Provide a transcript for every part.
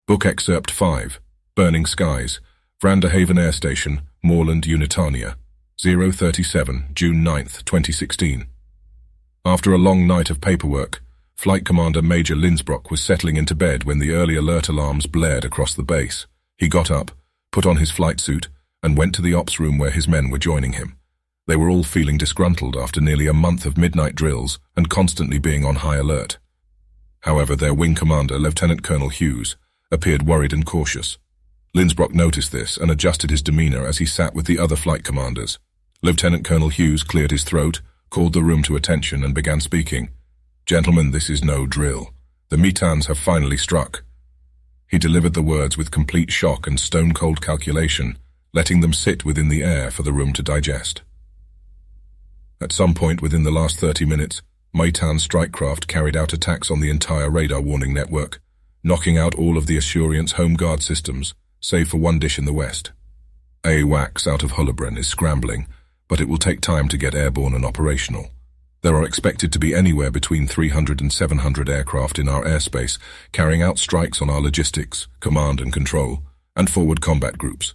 Book Excerpt 5, Burning Skies, Vanderhaven Air Station, Moorland, Unitania, 037, June 9, 2016. After a long night of paperwork, Flight Commander Major Linsbrock was settling into bed when the early alert alarms blared across the base. He got up, put on his flight suit, and went to the ops room where his men were joining him. They were all feeling disgruntled after nearly a month of midnight drills and constantly being on high alert. However, their wing commander, Lieutenant Colonel Hughes, appeared worried and cautious. Linsbrock noticed this and adjusted his demeanor as he sat with the other flight commanders. Lieutenant Colonel Hughes cleared his throat, called the room to attention, and began speaking. "Gentlemen, this is no drill. The Metans have finally struck." He delivered the words with complete shock and stone-cold calculation, letting them sit within the air for the room to digest. At some point within the last 30 minutes, Metan strike craft carried out attacks on the entire radar warning network, knocking out all of the Assurance home guard systems, save for one dish in the west. AWACS out of Hullebren is scrambling, but it will take time to get airborne and operational. There are expected to be anywhere between 300 and 700 aircraft in our airspace, carrying out strikes on our logistics, command and control, and forward combat groups.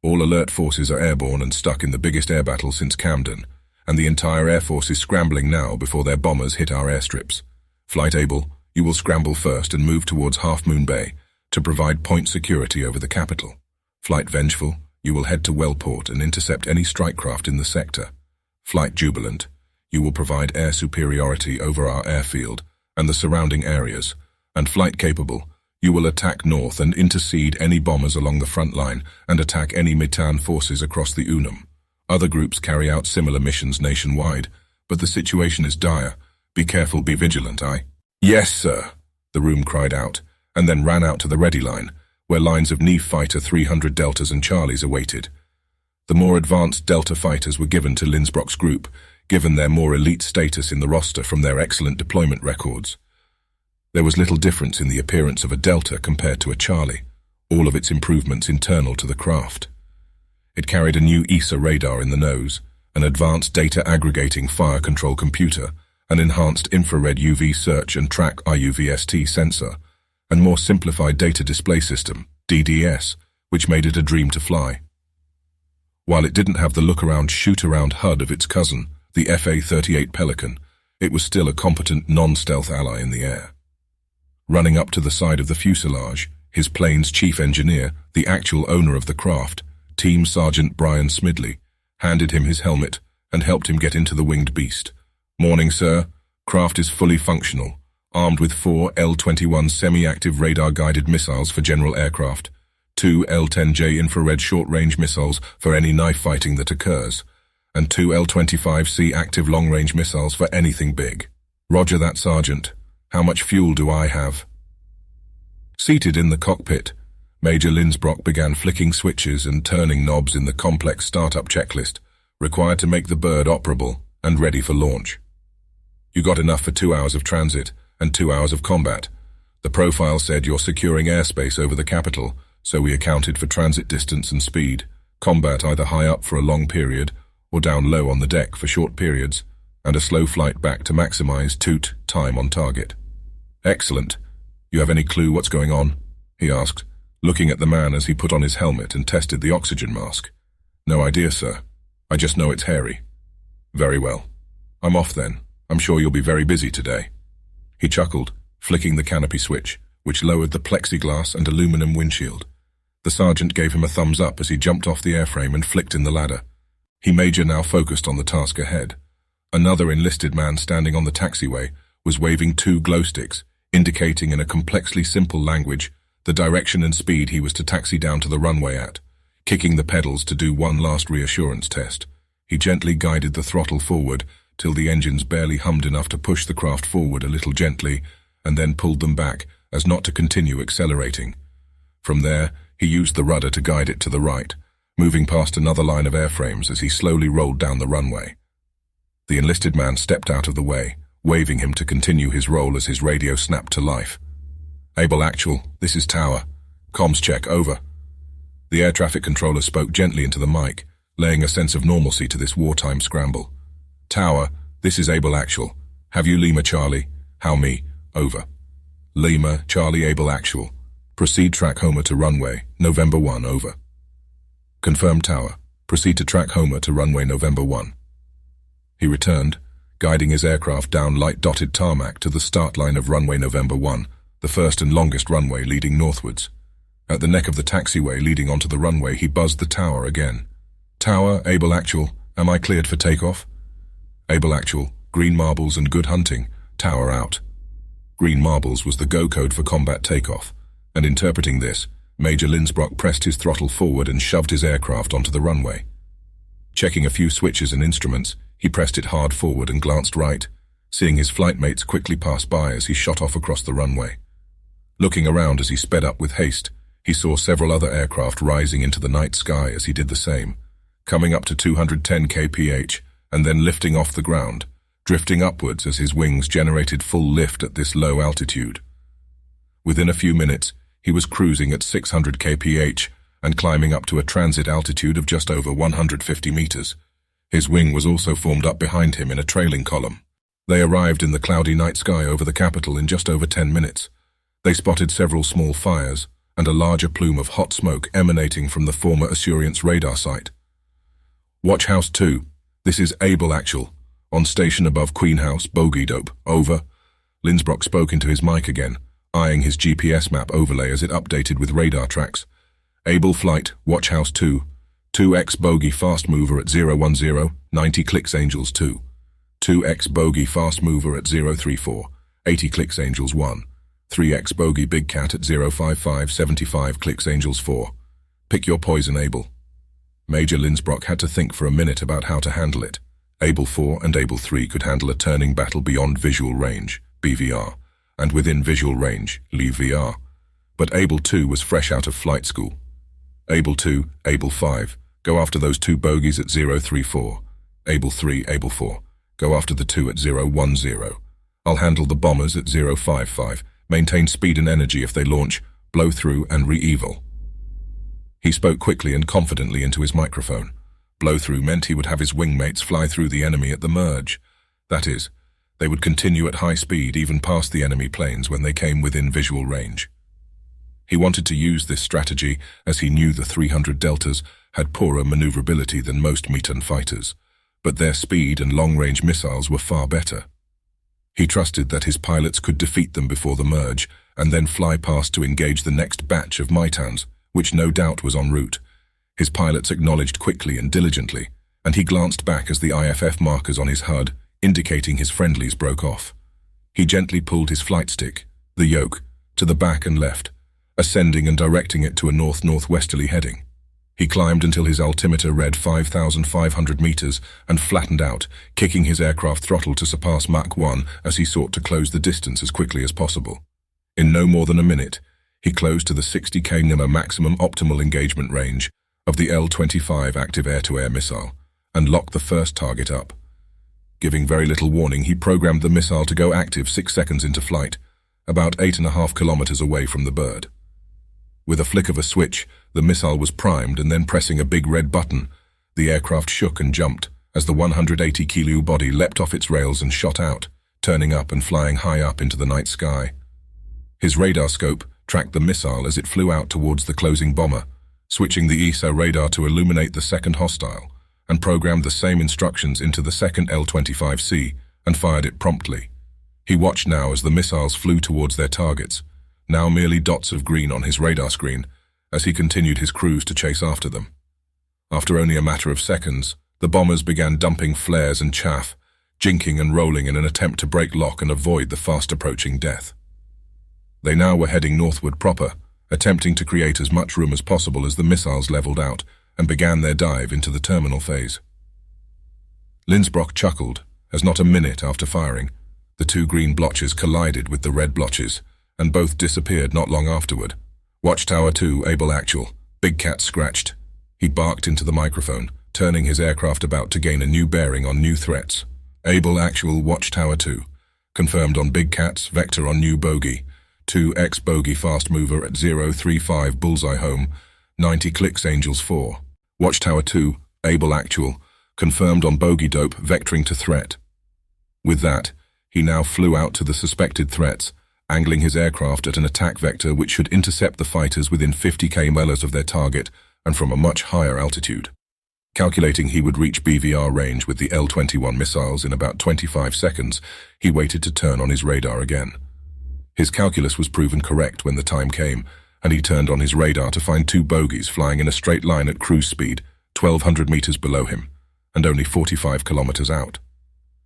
All alert forces are airborne and stuck in the biggest air battle since Camden, and the entire Air Force is scrambling now before their bombers hit our airstrips. Flight Able, you will scramble first and move towards Half Moon Bay to provide point security over the capital. Flight Vengeful, you will head to Wellport and intercept any strike craft in the sector. Flight Jubilant, you will provide air superiority over our airfield and the surrounding areas. And Flight Capable, you will attack north and intercede any bombers along the front line and attack any Metan forces across the Unum. Other groups carry out similar missions nationwide, but the situation is dire. Be careful, be vigilant, aye? "Yes, sir," the room cried out, and then ran out to the ready line, where lines of NEF Fighter 300 Deltas and Charlies awaited. The more advanced Delta fighters were given to Linsbrock's group, given their more elite status in the roster from their excellent deployment records. There was little difference in the appearance of a Delta compared to a Charlie, all of its improvements internal to the craft. It carried a new ESA radar in the nose, an advanced data aggregating fire control computer, an enhanced infrared UV search and track IUVST sensor, and more simplified data display system, DDS, which made it a dream to fly. While it didn't have the look-around, shoot-around HUD of its cousin, the FA-38 Pelican, it was still a competent non-stealth ally in the air. Running up to the side of the fuselage, his plane's chief engineer, the actual owner of the craft, Team Sergeant Brian Smidley, handed him his helmet and helped him get into the winged beast. "Morning, sir. Craft is fully functional, armed with 4 L-21 semi-active radar-guided missiles for general aircraft, 2 L-10J infrared short-range missiles for any knife fighting that occurs, and 2 L-25C active long-range missiles for anything big." "Roger that, Sergeant. How much fuel do I have?" Seated in the cockpit, Major Linsbrock began flicking switches and turning knobs in the complex startup checklist required to make the bird operable and ready for launch. "You got enough for 2 hours of transit and 2 hours of combat. The profile said you're securing airspace over the capital, so we accounted for transit distance and speed, combat either high up for a long period or down low on the deck for short periods, and a slow flight back to maximize toot time on target." "Excellent. You have any clue what's going on?" he asked, looking at the man as he put on his helmet and tested the oxygen mask. "No idea, sir. I just know it's hairy." "Very well. I'm off then. I'm sure you'll be very busy today." He chuckled, flicking the canopy switch, which lowered the plexiglass and aluminum windshield. The sergeant gave him a thumbs up as he jumped off the airframe and flicked in the ladder. He Major now focused on the task ahead. Another enlisted man standing on the taxiway was waving 2 glow sticks, indicating in a complexly simple language the direction and speed he was to taxi down to the runway at. Kicking the pedals to do one last reassurance test, he gently guided the throttle forward till the engines barely hummed enough to push the craft forward a little gently, and then pulled them back as not to continue accelerating. From there, he used the rudder to guide it to the right, moving past another line of airframes as he slowly rolled down the runway. The enlisted man stepped out of the way, waving him to continue his role as his radio snapped to life. "Able Actual, this is Tower. Comms check, over." The air traffic controller spoke gently into the mic, laying a sense of normalcy to this wartime scramble. "Tower, this is Able Actual. Have you Lima Charlie? How me? Over." "Lima, Charlie Able Actual. Proceed track Homer to runway, November 1, over. Confirmed tower. Proceed to track Homer to runway November 1. He returned, guiding his aircraft down light-dotted tarmac to the start line of runway November 1, the first and longest runway leading northwards. At the neck of the taxiway leading onto the runway, he buzzed the tower again. Tower, Able Actual, am I cleared for takeoff? Able Actual, green marbles and good hunting. Tower out. Green marbles was the go code for combat takeoff, and interpreting this, Major Linsbrock pressed his throttle forward and shoved his aircraft onto the runway. Checking a few switches and instruments, he pressed it hard forward and glanced right, seeing his flight mates quickly pass by as he shot off across the runway. Looking around as he sped up with haste, he saw several other aircraft rising into the night sky as he did the same, coming up to 210 kph and then lifting off the ground, drifting upwards as his wings generated full lift at this low altitude. Within a few minutes, he was cruising at 600 kph and climbing up to a transit altitude of just over 150 meters. His wing was also formed up behind him in a trailing column. They arrived in the cloudy night sky over the capital in just over 10 minutes. They spotted several small fires and a larger plume of hot smoke emanating from the former Assurance radar site. Watch House 2, this is Able Actual, on station above Queen House, Bogey Dope, over. Linsbrock spoke into his mic again, eyeing his GPS map overlay as it updated with radar tracks. Able Flight, Watch House 2, 2X Bogey Fast Mover at 010, 90 clicks Angels 2. 2X Bogey Fast Mover at 034, 80 clicks Angels 1. 3X Bogey Big Cat at 055, 75 clicks Angels 4. Pick your poison, Able. Major Linsbrock had to think for a minute about how to handle it. Able 4 and Able 3 could handle a turning battle beyond visual range, BVR, and within visual range, leave VR. But Able 2 was fresh out of flight school. Able 2, Able 5, go after those two bogies at 034. Able 3, Able 4, go after the two at 010. I'll handle the bombers at 055. Maintain speed and energy if they launch, blow through and re-eval. He spoke quickly and confidently into his microphone. Blow through meant he would have his wingmates fly through the enemy at the merge. That is, they would continue at high speed even past the enemy planes when they came within visual range. He wanted to use this strategy as he knew the 300 Deltas had poorer maneuverability than most Meton fighters, but their speed and long-range missiles were far better. He trusted that his pilots could defeat them before the merge and then fly past to engage the next batch of Mitans, which no doubt was en route. His pilots acknowledged quickly and diligently, and he glanced back as the IFF markers on his HUD, indicating his friendlies, broke off. He gently pulled his flight stick, the yoke, to the back and left, ascending and directing it to a north-northwesterly heading. He climbed until his altimeter read 5,500 meters and flattened out, kicking his aircraft throttle to surpass Mach 1 as he sought to close the distance as quickly as possible. In no more than a minute, he closed to the 60 km maximum optimal engagement range of the L-25 active air-to-air missile and locked the first target up. Giving very little warning, he programmed the missile to go active 6 seconds into flight, about 8.5 kilometers away from the bird. With a flick of a switch, the missile was primed, and then pressing a big red button, the aircraft shook and jumped as the 180 kilo body leapt off its rails and shot out, turning up and flying high up into the night sky. His radar scope tracked the missile as it flew out towards the closing bomber, switching the ESA radar to illuminate the second hostile, and programmed the same instructions into the second L-25C and fired it promptly. He watched now as the missiles flew towards their targets, now merely dots of green on his radar screen, as he continued his cruise to chase after them. After only a matter of seconds, the bombers began dumping flares and chaff, jinking and rolling in an attempt to break lock and avoid the fast-approaching death. They now were heading northward proper, attempting to create as much room as possible as the missiles leveled out and began their dive into the terminal phase. Linsbrock chuckled, as not a minute after firing, the two green blotches collided with the red blotches, and both disappeared not long afterward. Watchtower 2, Able Actual. Big Cat scratched. He barked into the microphone, turning his aircraft about to gain a new bearing on new threats. Able Actual, Watchtower 2. Confirmed on Big Cat's vector on new bogey. 2X bogey fast mover at 035 bullseye home. 90 clicks Angels 4. Watchtower 2, Able Actual. Confirmed on bogey dope vectoring to threat. With that, he now flew out to the suspected threats, angling his aircraft at an attack vector which should intercept the fighters within 50 km of their target and from a much higher altitude. Calculating he would reach BVR range with the L-21 missiles in about 25 seconds, he waited to turn on his radar again. His calculus was proven correct when the time came, and he turned on his radar to find two bogies flying in a straight line at cruise speed, 1,200 meters below him, and only 45 kilometers out.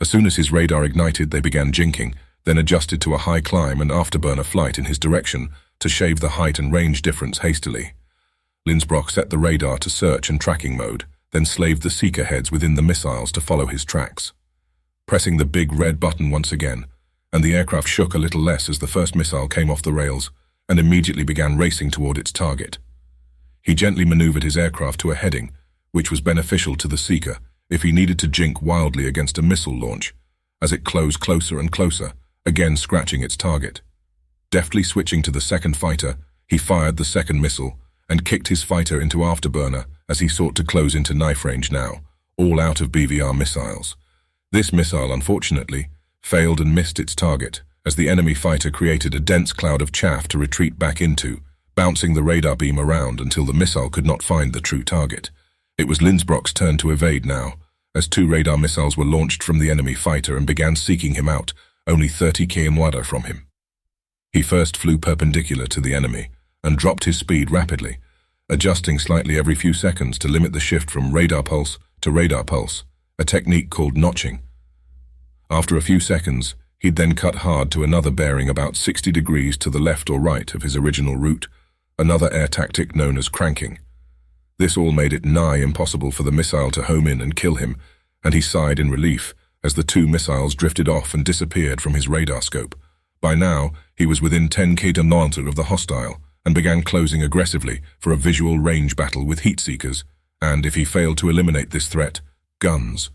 As soon as his radar ignited, they began jinking, then adjusted to a high climb and afterburner flight in his direction to shave the height and range difference hastily. Lindsbrock set the radar to search and tracking mode, then slaved the seeker heads within the missiles to follow his tracks. Pressing the big red button once again, and the aircraft shook a little less as the first missile came off the rails and immediately began racing toward its target. He gently maneuvered his aircraft to a heading, which was beneficial to the seeker if he needed to jink wildly against a missile launch, as it closed closer and closer, again scratching its target. Deftly switching to the second fighter, he fired the second missile and kicked his fighter into afterburner as he sought to close into knife range now, all out of BVR missiles. This missile, unfortunately, failed and missed its target, as the enemy fighter created a dense cloud of chaff to retreat back into, bouncing the radar beam around until the missile could not find the true target. It was Lindsbrock's turn to evade now, as two radar missiles were launched from the enemy fighter and began seeking him out, only 30 km from him. He first flew perpendicular to the enemy and dropped his speed rapidly, adjusting slightly every few seconds to limit the shift from radar pulse to radar pulse, a technique called notching. After a few seconds, he'd then cut hard to another bearing about 60 degrees to the left or right of his original route, another air tactic known as cranking. This all made it nigh impossible for the missile to home in and kill him, and he sighed in relief as the two missiles drifted off and disappeared from his radar scope. By now, he was within 10 km of the hostile and began closing aggressively for a visual range battle with heat seekers, and if he failed to eliminate this threat, guns.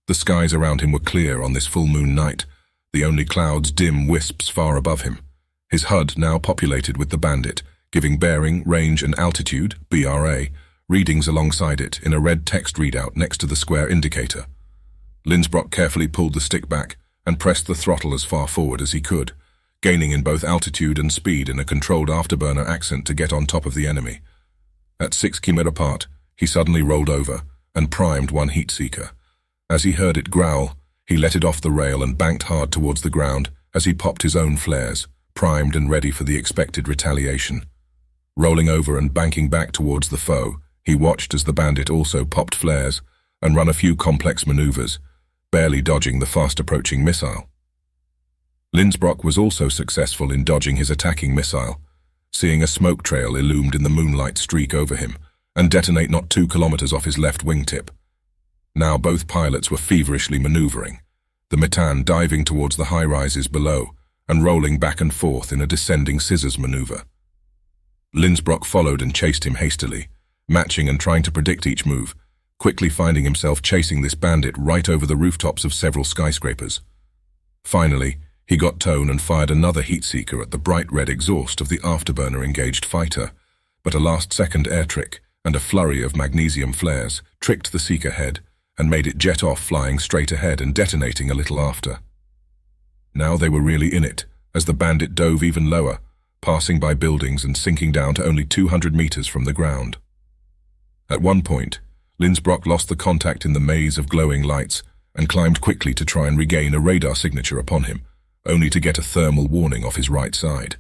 The skies around him were clear on this full moon night, the only clouds dim wisps far above him. His HUD now populated with the Bandit, giving bearing, range and altitude, BRA, readings alongside it in a red text readout next to the square indicator. Lindsbrock carefully pulled the stick back and pressed the throttle as far forward as he could, gaining in both altitude and speed in a controlled afterburner accent to get on top of the enemy. At 6 km apart, he suddenly rolled over and primed one heat seeker. As he heard it growl, he let it off the rail and banked hard towards the ground as he popped his own flares, primed and ready for the expected retaliation. Rolling over and banking back towards the foe, he watched as the Bandit also popped flares and ran a few complex maneuvers, barely dodging the fast-approaching missile. Lindsbrock was also successful in dodging his attacking missile, seeing a smoke trail illumined in the moonlight streak over him and detonate not 2 kilometers off his left wingtip. Now both pilots were feverishly maneuvering, the Metan diving towards the high-rises below and rolling back and forth in a descending scissors maneuver. Lindsbrock followed and chased him hastily, matching and trying to predict each move, quickly finding himself chasing this Bandit right over the rooftops of several skyscrapers. Finally, he got tone and fired another heat seeker at the bright red exhaust of the afterburner-engaged fighter, but a last-second air trick and a flurry of magnesium flares tricked the seeker head and made it jet off, flying straight ahead and detonating a little after. Now they were really in it, as the Bandit dove even lower, passing by buildings and sinking down to only 200 meters from the ground. At one point, Lindsbrock lost the contact in the maze of glowing lights and climbed quickly to try and regain a radar signature upon him, only to get a thermal warning off his right side.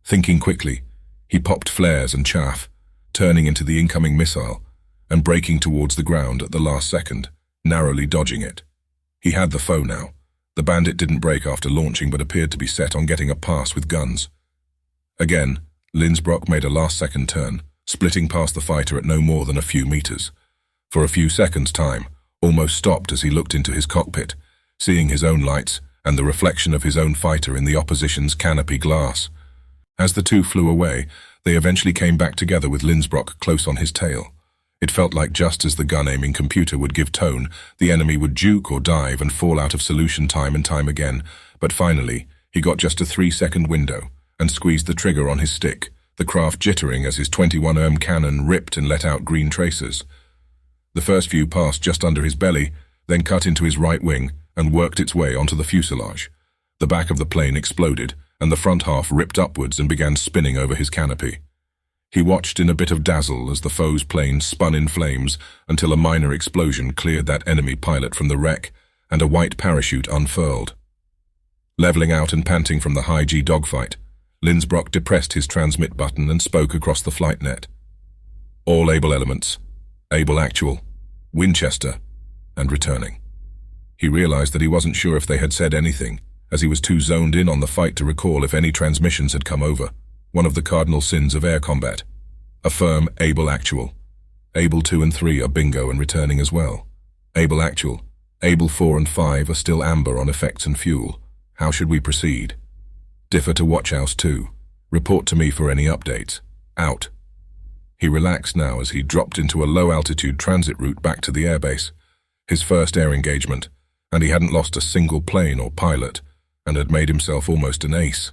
Thinking quickly, he popped flares and chaff, turning into the incoming missile and braking towards the ground at the last second, narrowly dodging it. He had the foe now. The Bandit didn't brake after launching but appeared to be set on getting a pass with guns. Again, Lindsbrock made a last-second turn, splitting past the fighter at no more than a few meters. For a few seconds time, almost stopped as he looked into his cockpit, seeing his own lights and the reflection of his own fighter in the opposition's canopy glass. As the two flew away, they eventually came back together with Lindsbrock close on his tail. It felt like just as the gun-aiming computer would give tone, the enemy would juke or dive and fall out of solution time and time again, but finally, he got just a 3-second window and squeezed the trigger on his stick, the craft jittering as his 21 cannon ripped and let out green tracers. The first few passed just under his belly, then cut into his right wing and worked its way onto the fuselage. The back of the plane exploded, and the front half ripped upwards and began spinning over his canopy. He watched in a bit of dazzle as the foe's plane spun in flames until a minor explosion cleared that enemy pilot from the wreck and a white parachute unfurled. Leveling out and panting from the high-G dogfight, Linsbrock depressed his transmit button and spoke across the flight net. All Able elements, Able actual, Winchester, and returning. He realized that he wasn't sure if they had said anything, as he was too zoned in on the fight to recall if any transmissions had come over. One of the cardinal sins of air combat. Affirm Able actual. Able 2 and 3 are bingo and returning as well. Able actual. Able 4 and 5 are still amber on effects and fuel. How should we proceed? Differ to Watchhouse 2. Report to me for any updates. Out. He relaxed now as he dropped into a low-altitude transit route back to the airbase. His first air engagement, and he hadn't lost a single plane or pilot, and had made himself almost an ace.